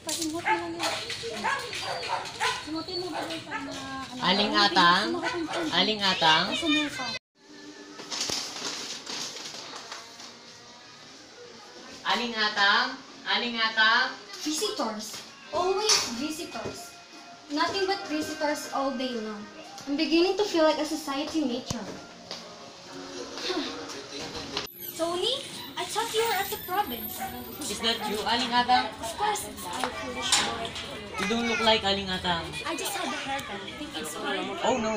Pasimot mo lang yun. Simutin mo ba yung pag na... Aling atang? Aling atang? Sumuka. Aling atang? Aling atang? Visitors. Always visitors. Nothing but visitors all day long. I'm beginning to feel like a society matron. Tony, I thought you were at the province. Is that you, Aling atang? Of course, I'm foolish boy. You don't look like Aling atang. I just had the haircut. I think it's fine. Oh, no.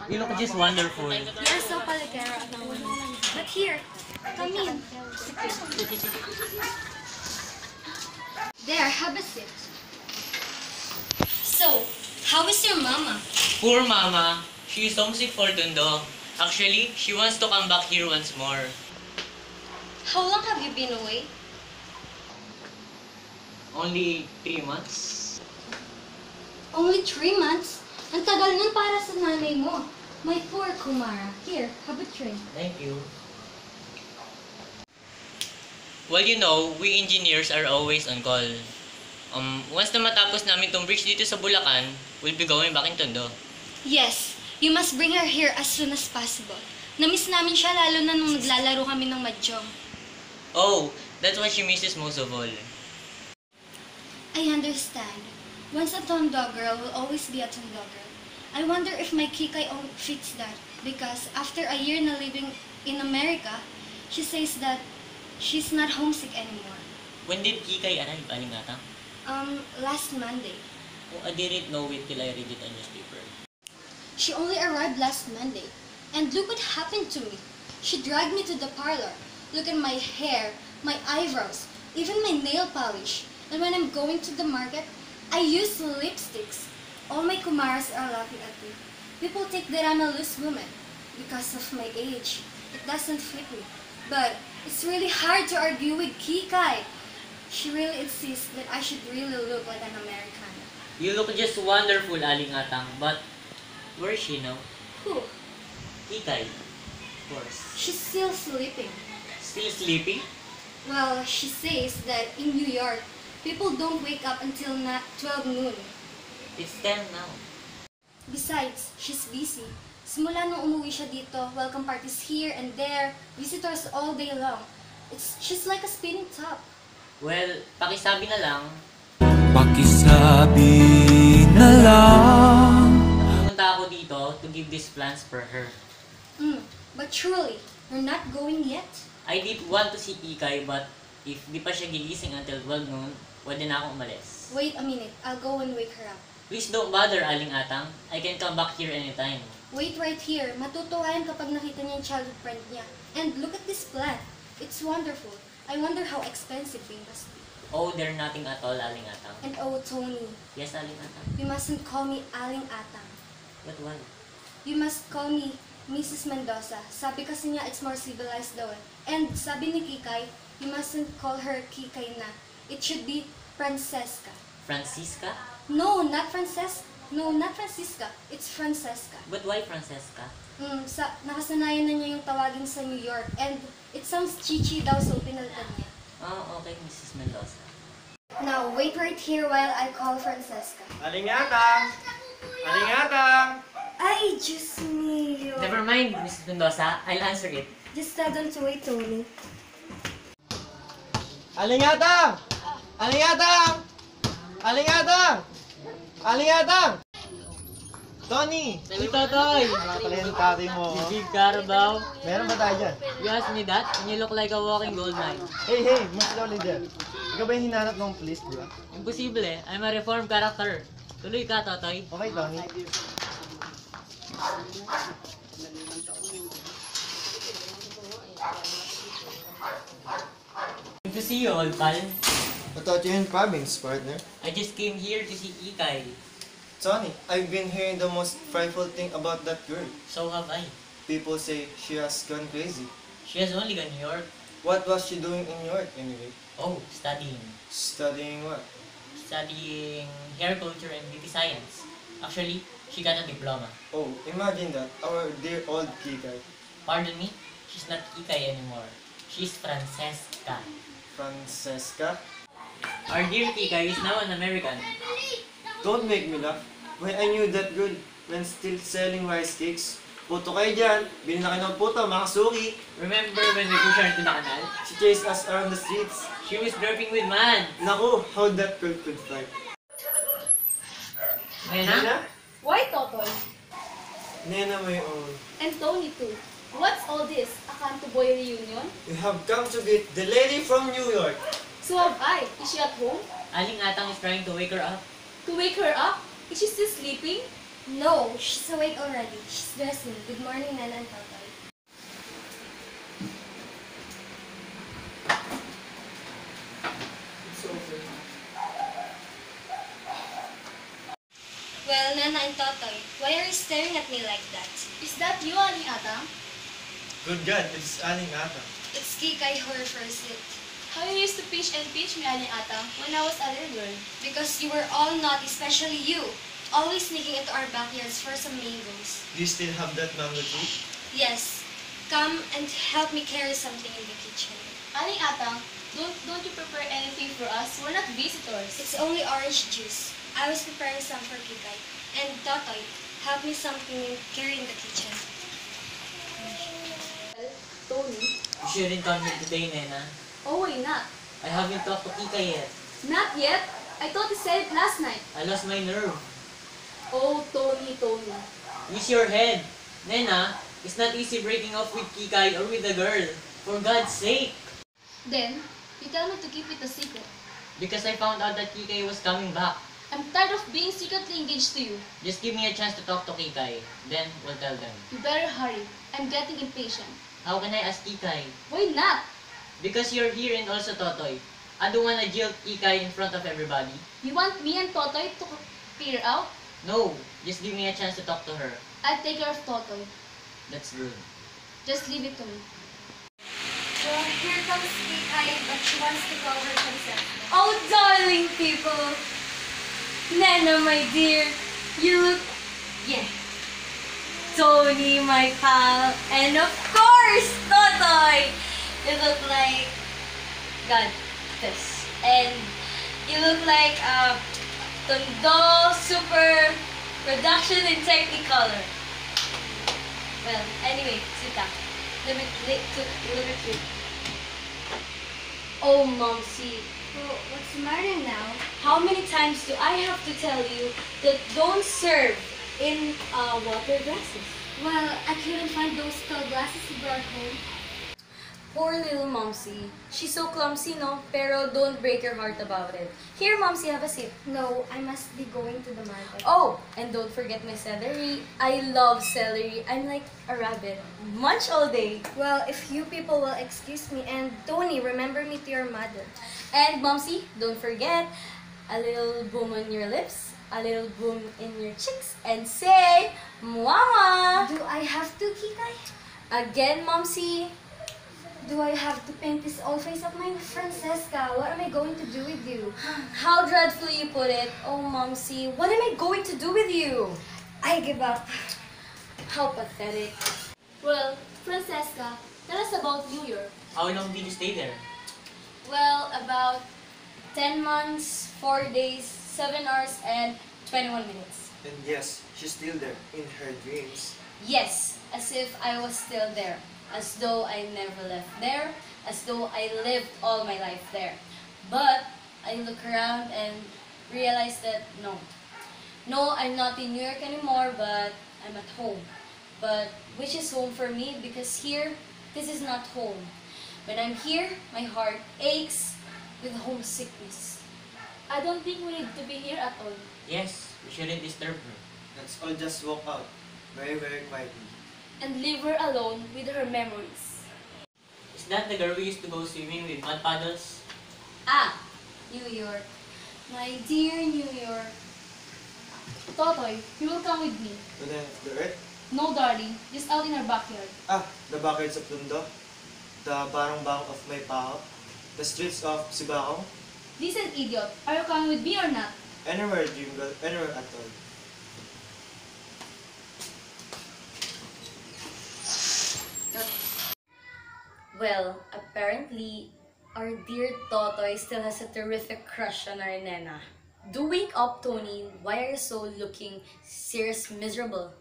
You look just wonderful. You're so paligara at the moment. But here, come in. There, have a seat. So, how is your mama? Poor mama. She is homesick for Tondo. Actually, she wants to come back here once more. How long have you been away? Only 3 months. Only 3 months? Ang tagal nun para sa nanay mo. My poor Kumara. Here, have a drink. Thank you. Well, you know, we engineers are always on call. Once na matapos namin tong bridge dito sa Bulacan, we'll be going back in Tondo. Yes, you must bring her here as soon as possible. Namiss namin siya lalo na nung naglalaro kami ng mahjong. Oh, that's what she misses most of all. I understand. Once a Tondo girl will always be a Tondo girl. I wonder if my Kikay fits that because after a year na living in America, she says that she's not homesick anymore. When did Kikay arrive, Aling atang? Last Monday. Oh, I didn't know it till I read it on newspaper. She only arrived last Monday. And look what happened to me. She dragged me to the parlor. Look at my hair, my eyebrows, even my nail polish. And when I'm going to the market, I use lipsticks. All my kumaras are laughing at me. People think that I'm a loose woman because of my age. It doesn't fit me. But it's really hard to argue with Kikay. She really insists that I should really look like an American. You look just wonderful, Aling atang. But where is she now? Who? Kikay. Of course. She's still sleeping. Still sleeping? Well, she says that in New York, people don't wake up until 12 noon. It's 10 now. Besides, she's busy. Simula nung umuwi siya dito, welcome parties here and there, visitors all day long. She's like a spinning top. Well, pakisabi na lang. Pakisabi na lang. Pumunta ako dito to give these plans for her. But truly, you're not going yet? I did want to see Kikay, but if di pa siya gigising until 12 noon, pwede na akong umalis. Wait a minute, I'll go and wake her up. Please don't bother, Aling atang. I can come back here anytime. Wait right here. Matutuwa yan kapag nakita niya yung childhood friend niya. And look at this plant. It's wonderful. I wonder how expensive they must be. Oh, they're nothing at all, Aling atang. And oh, Tony, Yes, Aling atang. you mustn't call me Aling Atang. But why? You must call me Mrs. Mendoza. Sabi kasi niya it's more civilized daw. And sabi ni Kikay, you mustn't call her Kikay na. It should be Francesca. Francisca? No, not Francesca. No, not Francisca. It's Francesca. But why Francesca? Nakasanayan na niya yung tawagin sa New York. And it sounds chichi daw so pinalitan niya. Oh, okay, Mrs. Mendoza. Now, wait right here while I call Francesca. Aling atang! Aling atang! Ay, Diyos mio. Never mind, Mrs. Mendoza. I'll answer it. Just tell them to wait, Tony. Aling atang! Aling atang! Aling atang! Aling atang! Tony! Uy, Totoy! Wala pala yung tatay mo. You big Carabao. Meron ba tayo dyan? You asked me that, and you look like a walking gold mine. Hey, mas slowly dyan. Ikaw ba yung hinanap ng police, di ba? Imposible. I'm a reformed character. Tuloy ka, Totoy. Okay, Tony. Good to see you, old pal. I thought you're in province, partner. I just came here to see Kikay. Tony, I've been hearing the most frightful thing about that girl. So have I. People say she has gone crazy. She has only gone New York. What was she doing in New York anyway? Oh, studying. Studying what? Studying hair culture and beauty science. Actually, she got a diploma. Oh, imagine that. Our dear old Kikay. Pardon me, she's not Kikay anymore. She's Francesca. Francesca? Our dear Kika is now an American. Don't make me laugh. Why I knew that girl when still selling rice cakes. Puto kayo dyan. Bili na kayo ng puto, mga suki. Remember when we pushed her into the canal? She chased us around the streets. She was dripping with mud. Naku, how that girl could fight. Nena? Nena? Why, Totoy? Nena, my own. And Tony too. What's all this? A Canto Boy reunion? You have come to meet the lady from New York. So have I. Is she at home? Aling Atang is trying to wake her up. To wake her up? Is she still sleeping? No, she's awake already. She's dressing. Good morning, Nana and Tatay. It's over. Well, Nana and Tatay, why are you staring at me like that? Is that you, Aling Atang? Good God, it's Aling Ata. It's Kikay who refers it. How you used to pinch and pinch me, Aling Atang, when I was a little girl. Because you were all naughty, especially you. Always sneaking into our backyards for some mangoes. Do you still have that mango tree? Yes. Come and help me carry something in the kitchen. Aling Atang, don't you prepare anything for us? We're not visitors. It's only orange juice. I was preparing some for Kikay. And Totoy, help me something carry in the kitchen. Well, Tony. You shouldn't come here today, Nena. Oh, why not? I haven't talked to Kika yet. Not yet? I thought you said it last night. I lost my nerve. Oh, Tony. Use your head. Nena, it's not easy breaking off with Kikay or with a girl. For God's sake. Then, you tell me to keep it a secret. Because I found out that Kikay was coming back. I'm tired of being secretly engaged to you. Just give me a chance to talk to Kikay. Then, we'll tell them. You better hurry. I'm getting impatient. How can I ask Kikay? Why not? Because you're here and also Totoy. I don't wanna jilt Kikay in front of everybody. You want me and Totoy to clear out? No, just give me a chance to talk to her. I'll take care of Totoy. That's good. Just leave it to me. Well, here comes Kikay, but she wants to call her consent. Oh, darling people! Nana, my dear, you look... Yeah. Tony, my pal, and of course, Totoy! You look like... God, this. And you look like, Tondo Super Production in Technicolor. Well, anyway, sit down. Let me click. Oh, Momsy. Well, what's the matter now? How many times do I have to tell you that don't serve in water glasses? Well, I couldn't find those tall glasses you brought home. Poor little Momsy. She's so clumsy, no? Pero don't break your heart about it. Here, Momsy, have a sip. No, I must be going to the market. Oh, and don't forget my celery. I love celery. I'm like a rabbit. Munch all day. Well, if you people will excuse me, and Tony, remember me to your mother. And Momsy, don't forget, a little boom on your lips, a little boom in your cheeks, and say, Mama! Do I have to, Kikay? Again, Momsy. Do I have to paint this old face of mine? Francesca, what am I going to do with you? How dreadfully you put it. Oh, Momsy, what am I going to do with you? I give up. How pathetic. Well, Francesca, tell us about New York. How long did you stay there? Well, about 10 months, 4 days, 7 hours, and 21 minutes. And yes, she's still there in her dreams. Yes, as if I was still there. As though I never left there. As though I lived all my life there. But I look around and realize that no. No, I'm not in New York anymore, but I'm at home. But which is home for me, because here, this is not home. When I'm here, my heart aches with homesickness. I don't think we need to be here at all. Yes, we shouldn't disturb her. Let's all just walk out. Very, very quietly. And leave her alone with her memories. Is that the girl we used to go swimming with mud paddles? Ah, New York. My dear New York. Totoy, you will come with me. To the earth? No, darling. Just out in our backyard. Ah, the backyards of Tondo. The barang-bang of may paho. The streets of Sibao. Listen, idiot. Are you coming with me or not? Anywhere, dream girl. Anywhere at all. Well, apparently, Our dear Totoy still has a terrific crush on our Nena. Do wake up, Tony. Why are you so looking serious, miserable?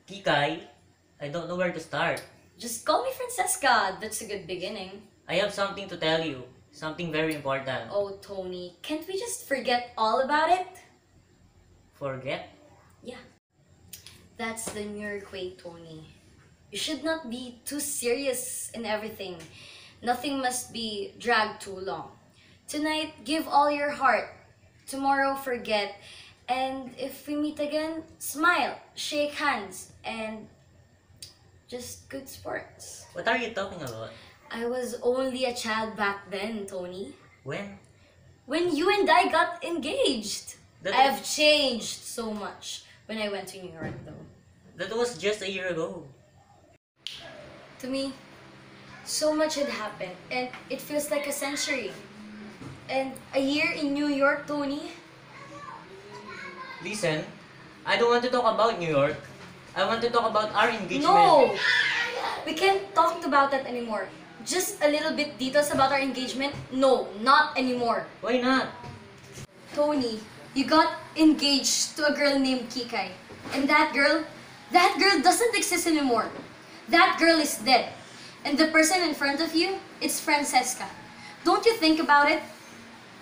Kikay, I don't know where to start. Just call me Francesca. That's a good beginning. I have something to tell you. Something very important. Oh, Tony, can't we just forget all about it? Forget? Yeah. That's the New York way, Tony. You should not be too serious in everything. Nothing must be dragged too long. Tonight, give all your heart. Tomorrow, forget. And if we meet again, smile, shake hands, and just good sports. What are you talking about? I was only a child back then, Tony. When? When you and I got engaged. That- I have changed so much when I went to New York, though. That was just a year ago. To me, so much had happened, and it feels like a century. And a year in New York, Tony. Listen, I don't want to talk about New York. I want to talk about our engagement. No! We can't talk about that anymore. Just a little bit details about our engagement? No, not anymore. Why not? Tony, you got engaged to a girl named Kikay. And that girl doesn't exist anymore. That girl is dead. And the person in front of you, it's Francesca. Don't you think about it?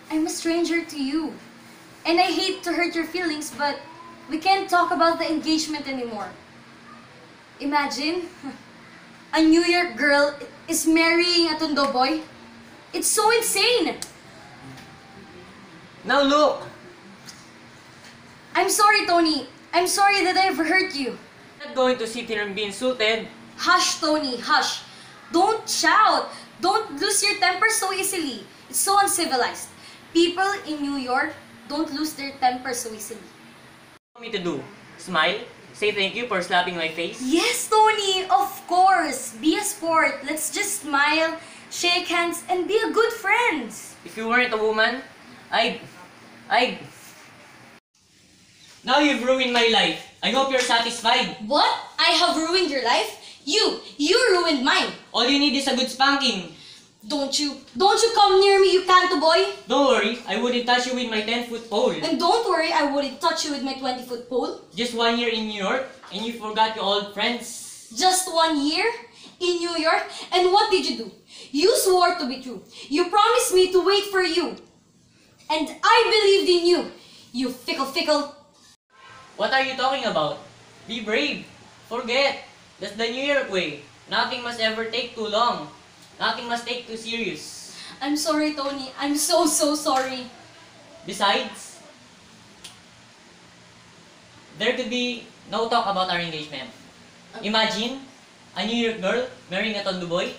I'm a stranger to you. And I hate to hurt your feelings, but we can't talk about the engagement anymore. Imagine, a New York girl is marrying a Tondo boy. It's so insane. Now look! I'm sorry, Tony. I'm sorry that I've hurt you. I'm not going to sit here and be insulted. Hush, Tony, hush. Don't shout. Don't lose your temper so easily. It's so uncivilized. People in New York don't lose their temper so easily. What do you want me to do? Smile? Say thank you for slapping my face? Yes, Tony, of course. Be a sport. Let's just smile, shake hands, and be a good friends. If you weren't a woman, I'd... Now you've ruined my life. I hope you're satisfied. What? I have ruined your life? You ruined mine. All you need is a good spanking. Don't you come near me, you canto boy. Don't worry, I wouldn't touch you with my 10-foot pole. And don't worry, I wouldn't touch you with my 20-foot pole. Just 1 year in New York, and you forgot your old friends. Just 1 year in New York, and what did you do? You swore to be true. You promised me to wait for you. And I believed in you. You fickle. What are you talking about? Be brave. Forget. That's the New York way. Nothing must ever take too long. Nothing must take too serious. I'm sorry, Tony. I'm so sorry. Besides, there could be no talk about our engagement. Imagine a New York girl marrying a Tondo boy.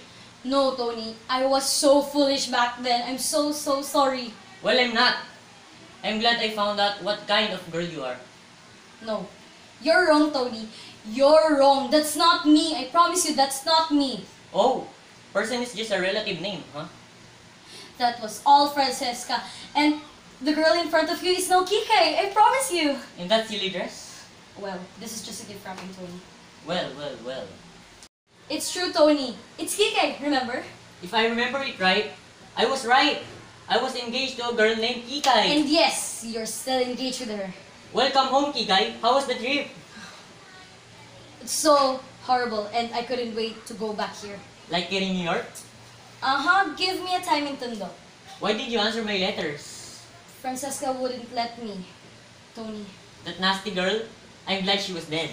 No, Tony. I was so foolish back then. I'm so sorry. Well, I'm not. I'm glad I found out what kind of girl you are. No. You're wrong, Tony. You're wrong. That's not me. I promise you, that's not me. Oh, person is just a relative name, huh? That was all Francesca. And the girl in front of you is no Kikay. I promise you. In that silly dress? Well, this is just a gift from me, Tony. Well. It's true, Tony. It's Kikay, remember? If I remember it right, I was right. I was engaged to a girl named Kikay. And yes, you're still engaged with her. Welcome home, Kikay. How was the trip? It's so horrible, and I couldn't wait to go back here. Like here in New York? Give me a time in Tondo. Why did you answer my letters? Francesca wouldn't let me, Tony. That nasty girl? I'm glad she was dead.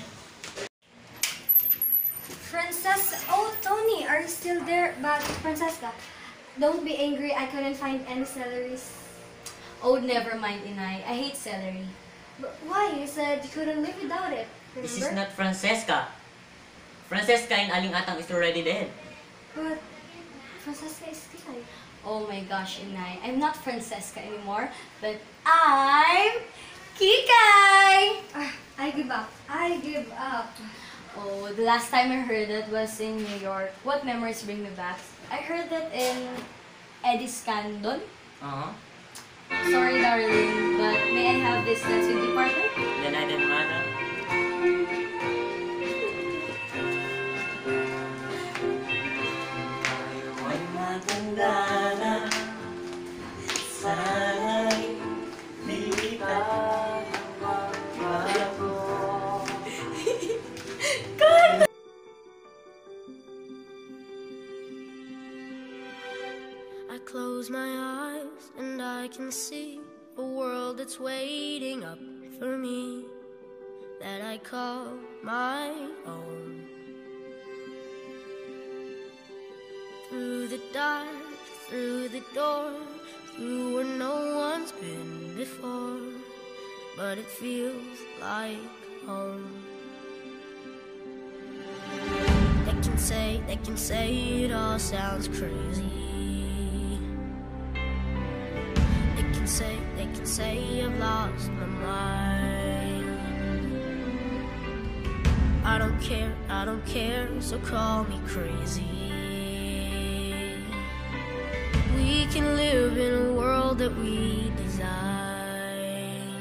Oh, Tony, are you still there? But, Francesca, don't be angry. I couldn't find any celeries. Oh, never mind, Inay. I hate celery. But why? You said you couldn't live without it. Remember? This is not Francesca. Francesca in Aling Atang is already dead. But Francesca is Kikay. Oh my gosh, Inay. I'm not Francesca anymore, but I'm Kikay! I give up. I give up. Oh, the last time I heard that was in New York. What memories bring me back? I heard that in Eddie's Candon. Uh-huh. Sorry, darling, but may I have this dance with you, partner? Then I didn't matter. Ay, matanda na that's waiting up for me, that I call my own. Through the dark, through the door, through where no one's been before, but it feels like home. They can say it all sounds crazy. They can say I've lost my mind. I don't care, so call me crazy. We can live in a world that we design.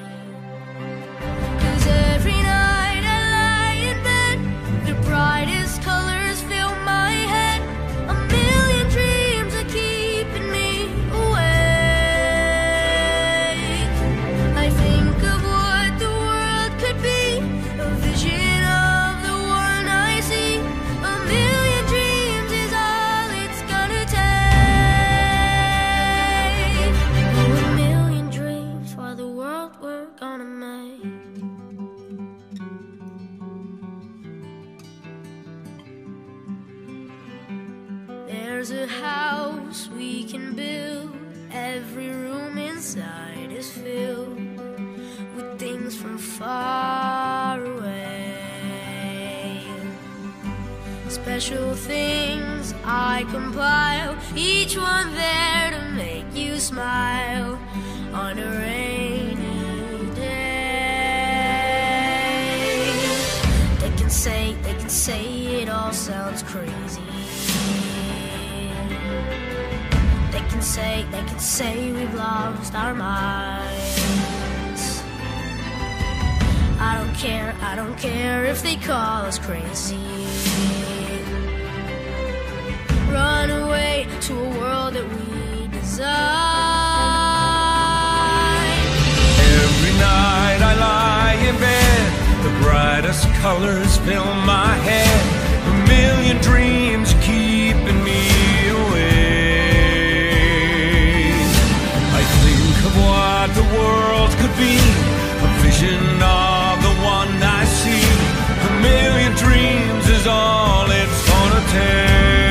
'Cause every night I lie in bed, the brightest colors fill my head. A million dreams are keeping me awake. I think of what the world could be, a vision of the one I see. A million dreams is all it's gonna take. Oh, a million dreams for the world we're gonna make. There's a house we can build. Every room inside is filled with things from far away. Special things I compile, each one there to make you smile on a rainy day. They can say it all sounds crazy. They can say we've lost our minds. I don't care if they call us crazy. Run away to a world that we design. Every night I lie in bed, the brightest colors fill my head. A million dreams keeping me awake. I think of what the world could be, a vision of the one I see. A million dreams is all it's gonna take.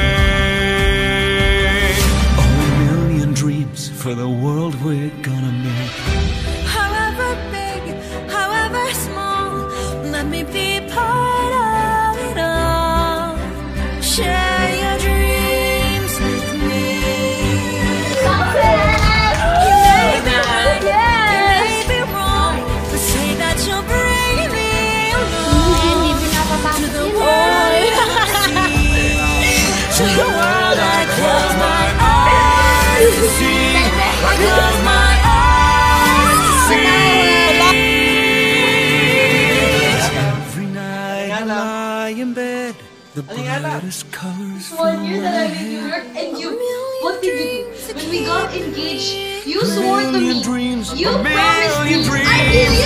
Oh, a million dreams for the world we're gonna make. However big, however small, let me be part of it all. Share your dreams with me. You may be right, you may be wrong, but say that you'll bring me along to the world I see, to the world I close my eyes to see. I close my eyes to see. Every night I lie in bed, the brightest colors fill 1 year that my I'm with you, head. and you, what did you do? When we got engaged, you swore to me. Dreams, You a promised me. million I believe